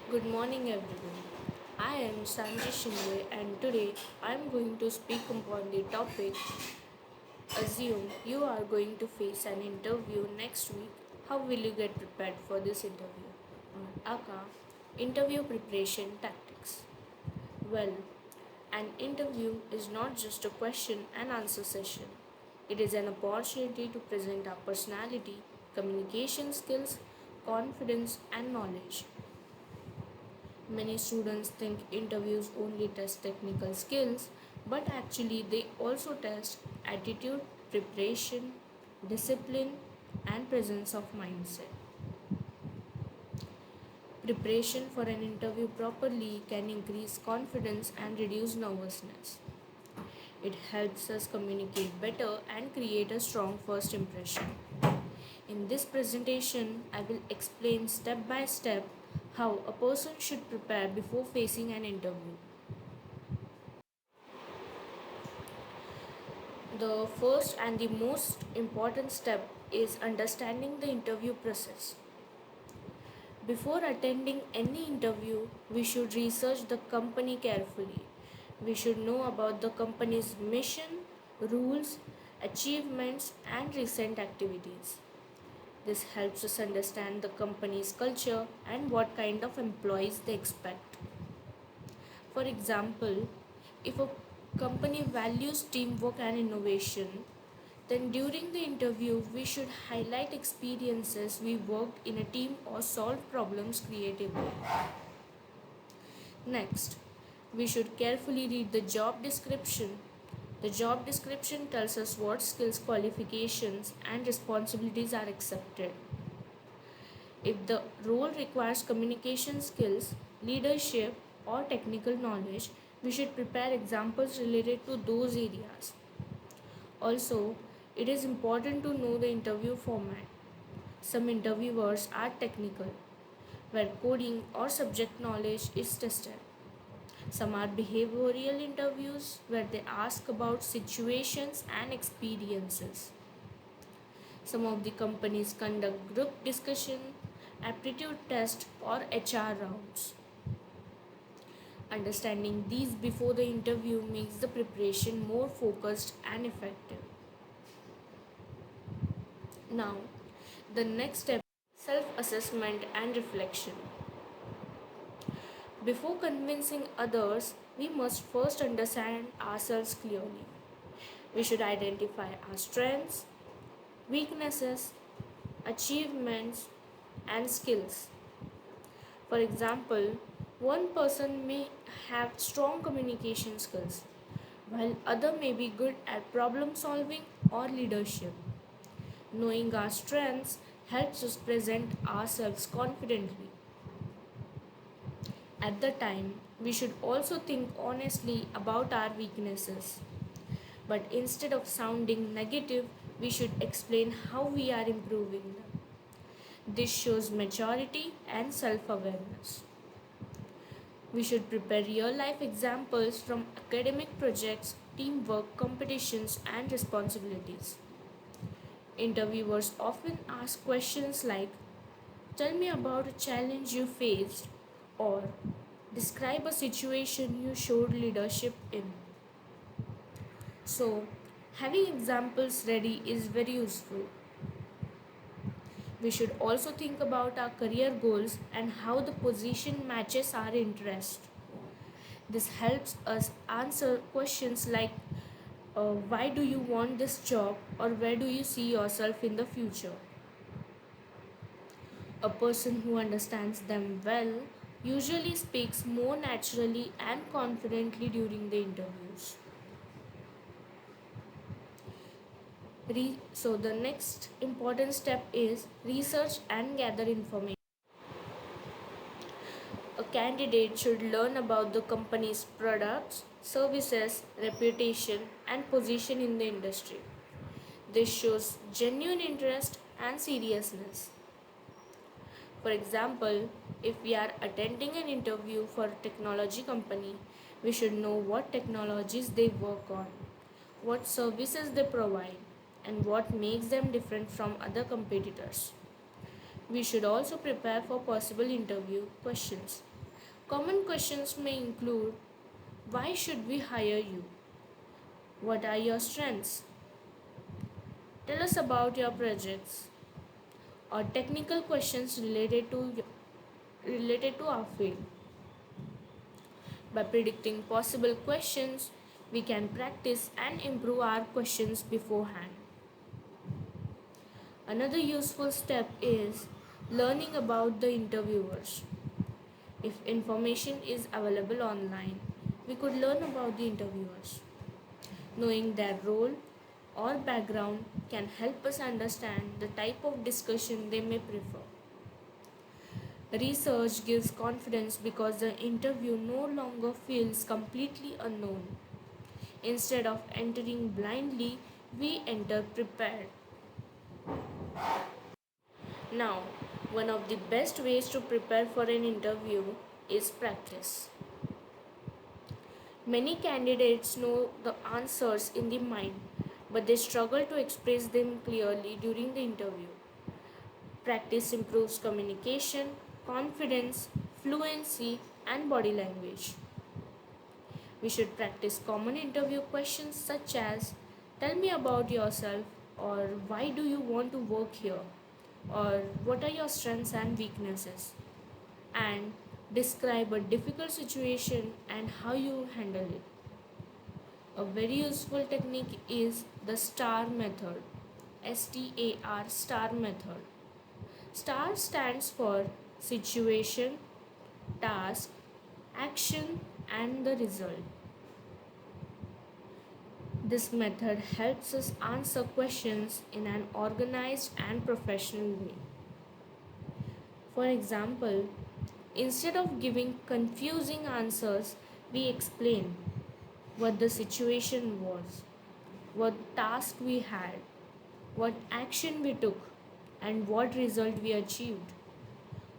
Good morning, everyone. I am Sanjay Shinde, and today I am going to speak upon the topic. Assume you are going to face an interview next week. How will you get prepared for this interview? AKA Interview Preparation Tactics. Well, an interview is not just a question and answer session, it is an opportunity to present our personality, communication skills, confidence, and knowledge. Many students think interviews only test technical skills, but actually, they also test attitude, preparation, discipline, and presence of mindset. Preparation for an interview properly can increase confidence and reduce nervousness. It helps us communicate better and create a strong first impression. In this presentation, I will explain step by step how a person should prepare before facing an interview. The first and the most important step is understanding the interview process. Before attending any interview, we should research the company carefully. We should know about the company's mission, rules, achievements, and recent activities. This helps us understand the company's culture and what kind of employees they expect. For example, if a company values teamwork and innovation, then during the interview we should highlight experiences we worked in a team or solved problems creatively. Next, we should carefully read the job description. The job description tells us what skills, qualifications, and responsibilities are accepted. If the role requires communication skills, leadership, or technical knowledge, we should prepare examples related to those areas. Also, it is important to know the interview format. Some interviewers are technical, where coding or subject knowledge is tested. Some are behavioral interviews, where they ask about situations and experiences. Some of the companies conduct group discussion, aptitude test, or HR rounds. Understanding these before the interview makes the preparation more focused and effective. Now, the next step is self assessment and reflection. Before convincing others, we must first understand ourselves clearly. We should identify our strengths, weaknesses, achievements, and skills. For example, one person may have strong communication skills, while other may be good at problem solving or leadership. Knowing our strengths helps us present ourselves confidently. At the time, we should also think honestly about our weaknesses. But instead of sounding negative, we should explain how we are improving them. This shows maturity and self awareness. We should prepare real life examples from academic projects, teamwork, competitions, and responsibilities. Interviewers often ask questions like, tell me about a challenge you faced, or describe a situation you showed leadership in. So, having examples ready is very useful. We should also think about our career goals and how the position matches our interest. This helps us answer questions like why do you want this job or where do you see yourself in the future? A person who understands them well usually speaks more naturally and confidently during the interviews. So, the next important step is research and gather information. A candidate should learn about the company's products, services, reputation, and position in the industry. This shows genuine interest and seriousness. For example, if we are attending an interview for a technology company, we should know what technologies they work on, what services they provide, and what makes them different from other competitors. We should also prepare for possible interview questions. Common questions may include: why should we hire you? What are your strengths? Tell us about your projects. Or technical questions related to our field. By predicting possible questions, we can practice and improve our questions beforehand. Another useful step is learning about the interviewers. If information is available online, we could learn about the interviewers. Knowing their role or background can help us understand the type of discussion they may prefer. Research gives confidence because the interview no longer feels completely unknown. Instead of entering blindly, we enter prepared. Now, one of the best ways to prepare for an interview is practice. Many candidates know the answers in the mind, but they struggle to express them clearly during the interview. Practice improves communication, confidence, fluency, and body language. We should practice common interview questions such as: tell me about yourself, or why do you want to work here, or what are your strengths and weaknesses, and describe a difficult situation and how you handle it. A very useful technique is the STAR method. STAR, STAR method. STAR stands for situation, task, action, and the result. This method helps us answer questions in an organized and professional way. For example, instead of giving confusing answers, we explain what the situation was, what task we had, what action we took, and what result we achieved.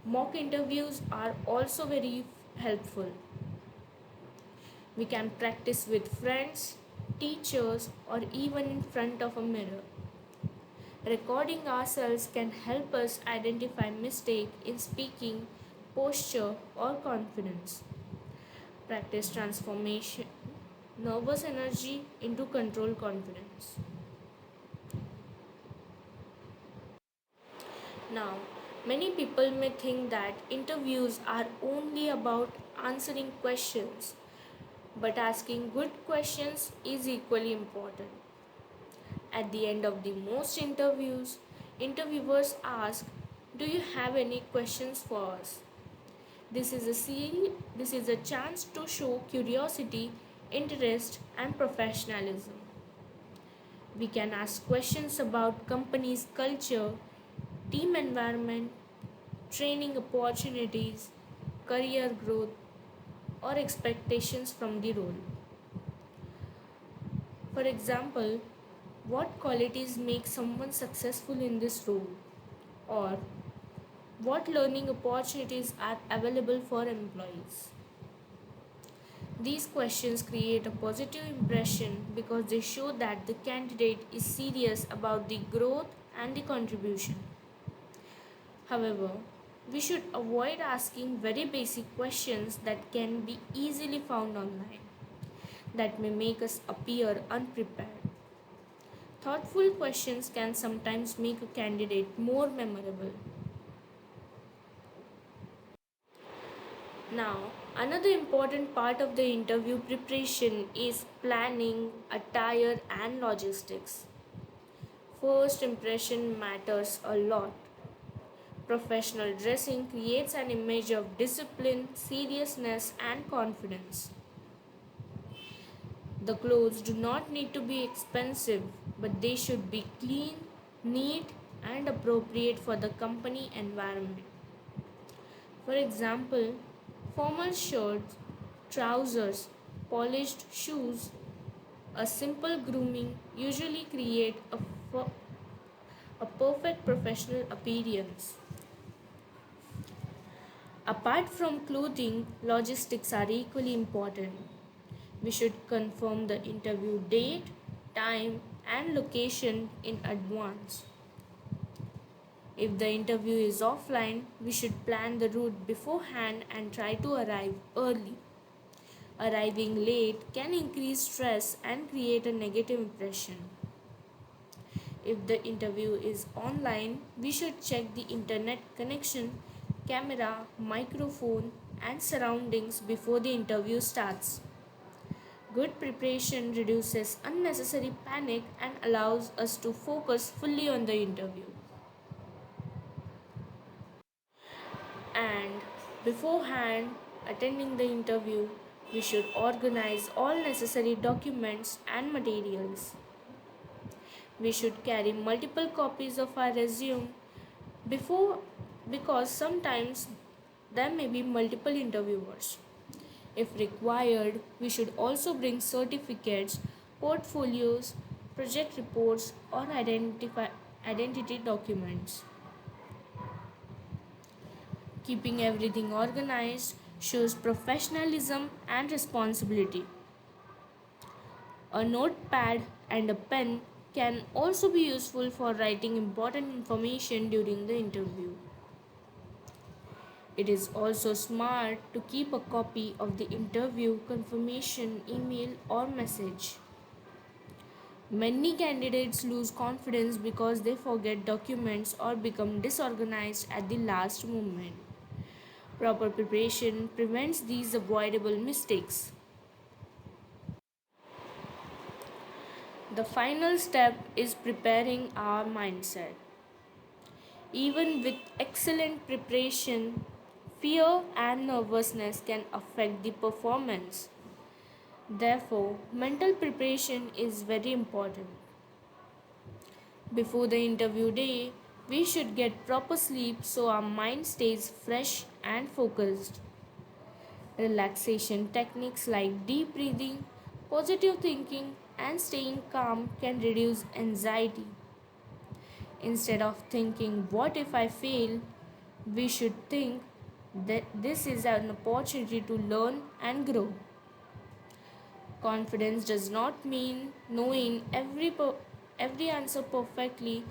Mock interviews are also very helpful. We can practice with friends, teachers, or even in front of a mirror. Recording ourselves can help us identify mistakes in speaking, posture, or confidence. Practice transformation nervous energy into controlled confidence. Now, many people may think that interviews are only about answering questions, but asking good questions is equally important. At the end of the most interviews, interviewers ask, do you have any questions for us? This is a chance to show curiosity, interest, and professionalism. We can ask questions about company's culture, team environment, training opportunities, career growth, or expectations from the role. For example, what qualities make someone successful in this role? Or what learning opportunities are available for employees? These questions create a positive impression because they show that the candidate is serious about the growth and the contribution. However, we should avoid asking very basic questions that can be easily found online, that may make us appear unprepared. Thoughtful questions can sometimes make a candidate more memorable. Now, another important part of the interview preparation is planning, attire, and logistics. First impression matters a lot. Professional dressing creates an image of discipline, seriousness, and confidence. The clothes do not need to be expensive, but they should be clean, neat, and appropriate for the company environment. For example, formal shirts, trousers, polished shoes, a simple grooming usually create a perfect professional appearance. Apart from clothing, logistics are equally important. We should confirm the interview date, time, and location in advance. If the interview is offline, we should plan the route beforehand and try to arrive early. Arriving late can increase stress and create a negative impression. If the interview is online, we should check the internet connection, camera, microphone, and surroundings before the interview starts. Good preparation reduces unnecessary panic and allows us to focus fully on the interview. And beforehand attending the interview, we should organize all necessary documents and materials. We should carry multiple copies of our resume before because sometimes there may be multiple interviewers. If required, we should also bring certificates, portfolios, project reports, or identity documents. Keeping everything organized shows professionalism and responsibility. A notepad and a pen can also be useful for writing important information during the interview. It is also smart to keep a copy of the interview confirmation email or message. Many candidates lose confidence because they forget documents or become disorganized at the last moment. Proper preparation prevents these avoidable mistakes. The final step is preparing our mindset. Even with excellent preparation, fear and nervousness can affect the performance. Therefore, mental preparation is very important. Before the interview day, we should get proper sleep so our mind stays fresh and focused. Relaxation techniques like deep breathing, positive thinking, and staying calm can reduce anxiety. Instead of thinking, what if I fail? We should think that this is an opportunity to learn and grow. Confidence does not mean knowing every answer perfectly.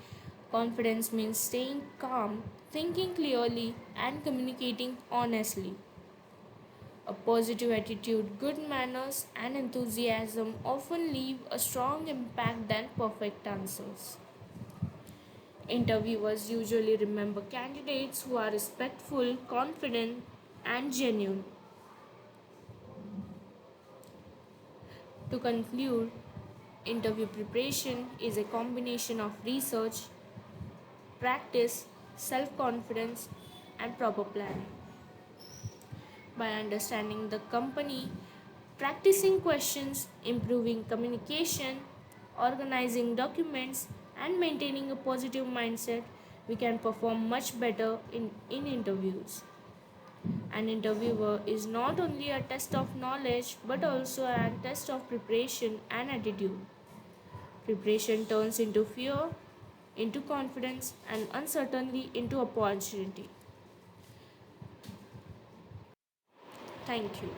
Confidence means staying calm, thinking clearly, and communicating honestly. A positive attitude, good manners, and enthusiasm often leave a strong impact than perfect answers. Interviewers usually remember candidates who are respectful, confident, and genuine. To conclude, interview preparation is a combination of research, practice, self confidence, and proper planning. By understanding the company, practicing questions, improving communication, organizing documents, and maintaining a positive mindset, we can perform much better in interviews. An interviewer is not only a test of knowledge but also a test of preparation and attitude. Preparation turns into fear, into confidence, and uncertainty into opportunity. Thank you.